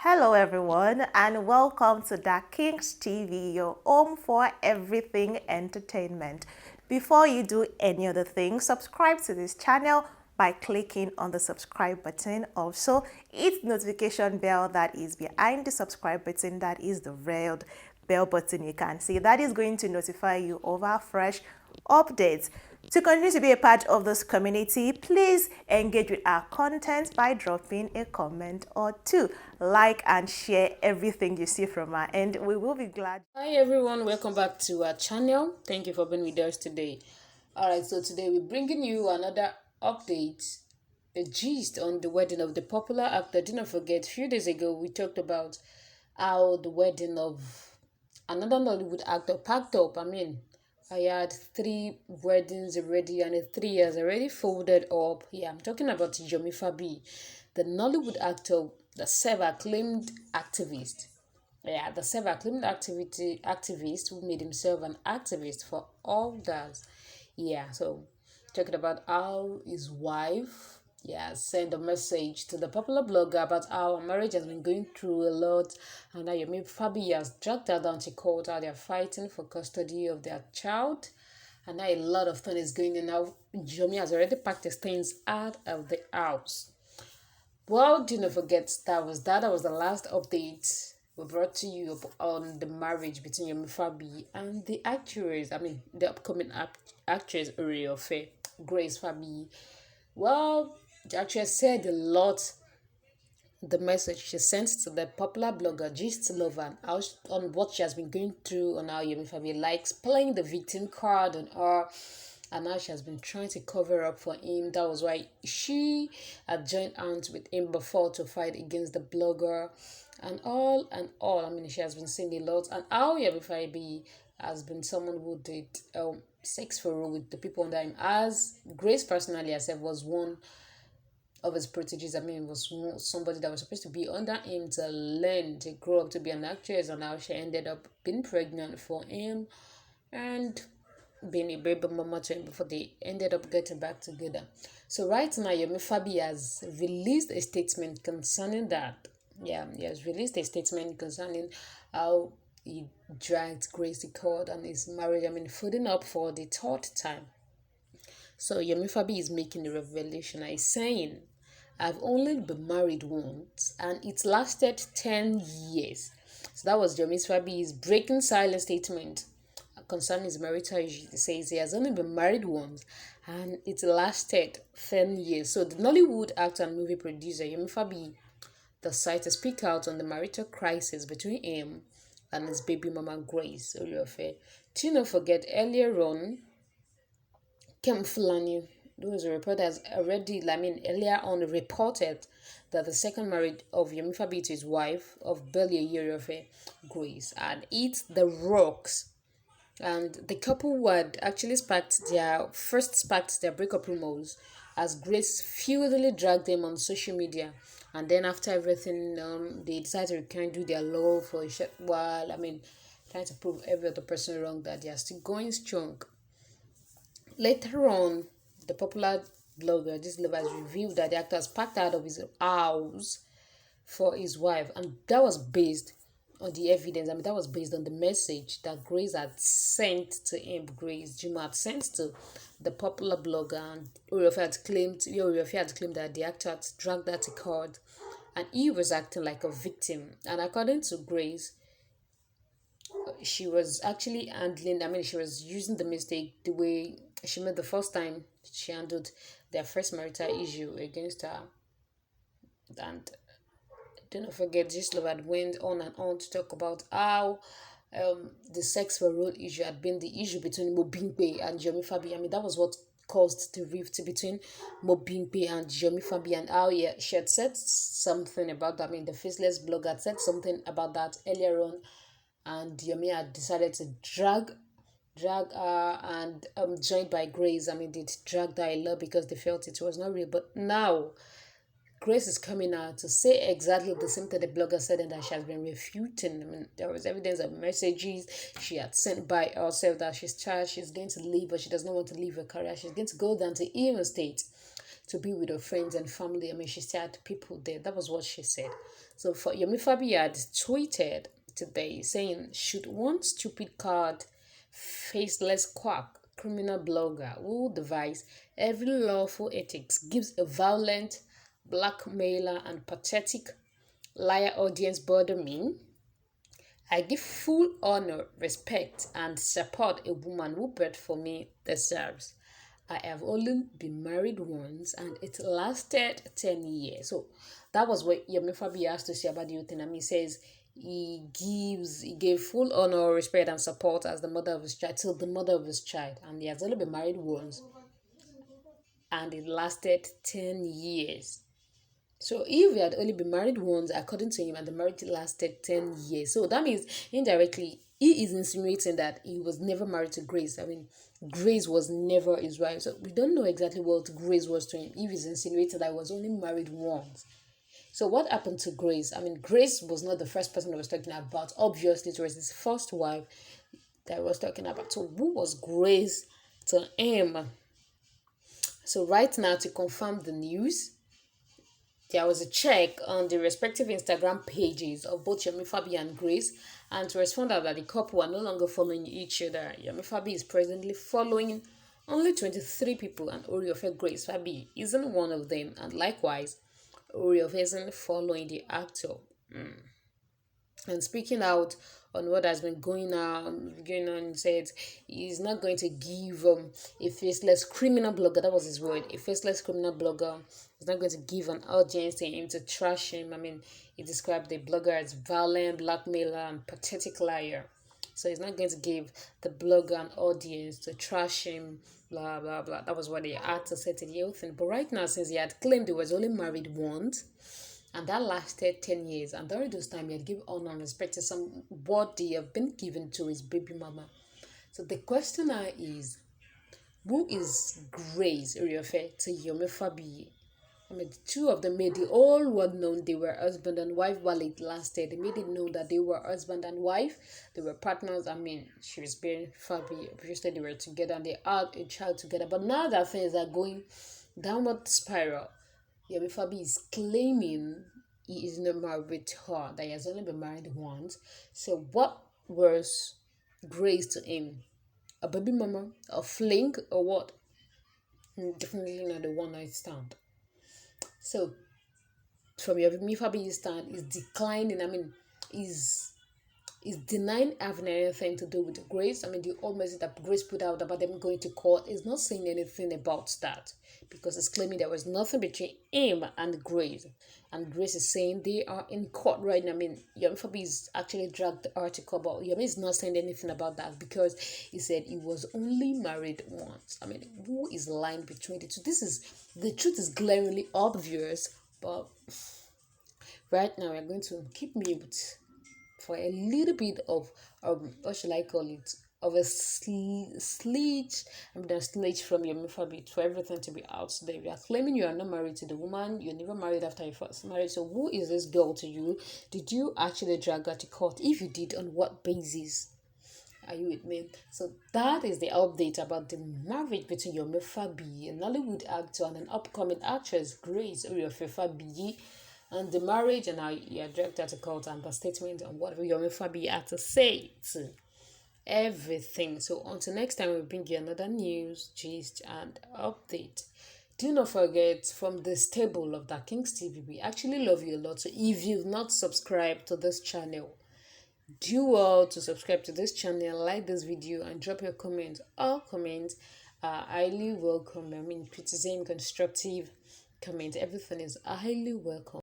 Hello, everyone, and welcome to Da Kings TV, your home for everything entertainment. Before you do any other thing, subscribe to this channel by clicking on the subscribe button. Also, hit the notification bell that is behind the subscribe button, that is the red bell button you can see. That is going to notify you of our fresh updates. To continue to be a part of this community, please engage with our content by dropping a comment or two. Like and share everything you see from our end. We will be glad. Hi everyone, welcome back to our channel. Thank you for being with us today. Alright, so today we're bringing you another update, a gist on the wedding of the popular actor. Do not forget, a few days ago we talked about how the wedding of another Nollywood actor packed up. I had 3 weddings already and the 3 years already folded up. Yeah, I'm talking about Yomi Fabiyi, the Nollywood actor, the self-acclaimed activist. Yeah, the self-acclaimed activist who made himself an activist for others. Yeah, so talking about how his wife, sent a message to the popular blogger about how her marriage has been going through a lot, and now Yomi Fabiyi has dragged her down to court. How they're fighting for custody of their child, and now a lot of things is going on. Now Yomi has already packed his things out of the house. Well, do not forget that was the last update we brought to you on the marriage between Yomi Fabi and the actress. The upcoming actress Oriofe, Grace Fabi. Well, the actress said a lot. The message she sent to the popular blogger Gist Lover and on what she has been going through, on how Yomi Fabi likes playing the victim card on her, and now she has been trying to cover up for him. That was why she had joined hands with him before to fight against the blogger and all and all. She has been saying a lot, and how Yomi Fabi has been someone who did sex for all with the people under him. As Grace personally herself was one of his proteges. It was somebody that was supposed to be under him to learn to grow up to be an actress, and now she ended up being pregnant for him and being a baby mama to him before they ended up getting back together. So right now, Yomi Fabi has released a statement concerning that. Yeah, he has released a statement concerning how he dragged Grace to court and is married. Folding up for the 3rd time. So Yomi Fabi is making a revelation. He's saying, I've only been married once and it lasted 10 years. So that was Yomi Fabi's breaking silence statement concerning his marital issue. He says he has only been married once and it lasted 10 years. So the Nollywood actor and movie producer Yomi Fabi decided to speak out on the marital crisis between him and his baby mama Grace Oriofe. Do not forget, earlier on, Kem Fulani, who was a reporter, has already, earlier on reported that the second marriage of Yomi Fabi to his wife of barely a year of Grace had hit the rocks. And the couple who had actually sparked their breakup rumors as Grace futilely dragged them on social media. And then after everything, they decided to rekindle their love for a short while. Trying to prove every other person wrong that they are still going strong. Later on, the popular blogger, this lover, has revealed that the actor has packed out of his house for his wife, and that was based on the evidence. That was based on the message that Grace had sent to him. Grace Juma had sent to the popular blogger, and Oriofe had claimed that the actor had dragged her to court, and he was acting like a victim. And according to Grace, she was actually she was using the mistake the way she made the first time she handled their first marital issue against her. And do not forget, this love had went on and on to talk about how the sex for role issue had been the issue between Mobimpe and Yomi Fabi. That was what caused the rift between Mobimpe and Yomi Fabi, and how she had said something about that. The faceless blogger had said something about that earlier on, and Yomi had decided to drag her, and joined by Grace. They dragged her a lot because they felt it was not real. But now Grace is coming out to say exactly the same thing the blogger said, and that she has been refuting. There was evidence of messages she had sent by herself that she's going to leave, but she does not want to leave her career. She's going to go down to Imo State to be with her friends and family. I mean, she said people there. That was what she said. So for Yomi Fabiyi had tweeted today saying, should one stupid card, faceless quack, criminal blogger who devies every lawful ethics, gives a violent, blackmailer, and pathetic liar audience bother me? I give full honor, respect, and support a woman who birthed for me deserves. I have only been married once and it lasted 10 years. So that was what Yomi Fabi has to say about the euthanasia. He says he gave full honor, respect, and support as the mother of his child, till the mother of his child. And he has only been married once and it lasted 10 years. So if he had only been married once, according to him, and the marriage lasted 10 years. So that means indirectly, he is insinuating that he was never married to Grace. I mean, Grace was never his wife. So we don't know exactly what Grace was to him. If he's insinuating that he was only married once. So what happened to Grace? I mean, Grace was not the first person I was talking about. Obviously, it was his first wife that I was talking about. So who was Grace to him? So right now, to confirm the news, there was a check on the respective Instagram pages of both Yomi Fabi and Grace, and to respond out that the couple are no longer following each other. Yomi Fabi is presently following only 23 people, and Oriofe Grace Fabi isn't one of them, and likewise, Oriofe isn't following the actor. And speaking out on what has been going on, he said he's not going to give a faceless criminal blogger, that was his word, a faceless criminal blogger. He's not going to give an audience to him to trash him. I mean, he described the blogger as violent, blackmailer, and pathetic liar. So he's not going to give the blogger an audience to trash him, blah blah blah. That was what he had to say to the whole thing. But right now, since he had claimed he was only married once, and that lasted 10 years, and during those time he had given honor and respect to some what they have been given to his baby mama. So the question now is, who is Grace Oriofe to Yomi Fabiyi? I mean, the two of them made the whole world known they were husband and wife while it lasted. They made it known that they were husband and wife. They were partners. I mean, she was being Fabiyi. Obviously, they were together and they had a child together. But now that things are going downward spiral, Yomi Fabiyi is claiming he is not married with her, that he has only been married once. So what was Grace to him? A baby mama? A fling? Or what? Definitely not the one night stand. So from Yomi Fabiyi's stand, is declining. I mean, is denying having anything to do with Grace. I mean, the old message that Grace put out about them going to court is not saying anything about that, because it's claiming there was nothing between him and Grace. And Grace is saying they are in court right now. I mean, Yomi Fabiyi is actually dragged the article, but Yomi is not saying anything about that because he said he was only married once. I mean, who is lying between the two? The truth is glaringly obvious, but right now we're going to keep mute for a little bit of what should I call it, of a sledge. I'm gonna sledge from your Fabiyi for everything to be out there. You are claiming you are not married to the woman, you're never married after you first married. So who is this girl to you? Did you actually drag her to court? If you did, on what basis? Are you with me? So that is the update about the marriage between Yomi Fabiyi, a Nollywood actor, and an upcoming actress, Grace Oriofe Fabiyi, and the marriage, and how you are directed to court, and the statement on what Yomi Fabiyi had to say to everything. So until next time, we'll bring you another news, gist, and update. Do not forget, from the stable of the King's TV, we actually love you a lot. So if you've not subscribed to this channel, do well to subscribe to this channel, like this video, and drop your comments. All comments are highly welcome. I mean, criticism, constructive comments, everything is highly welcome.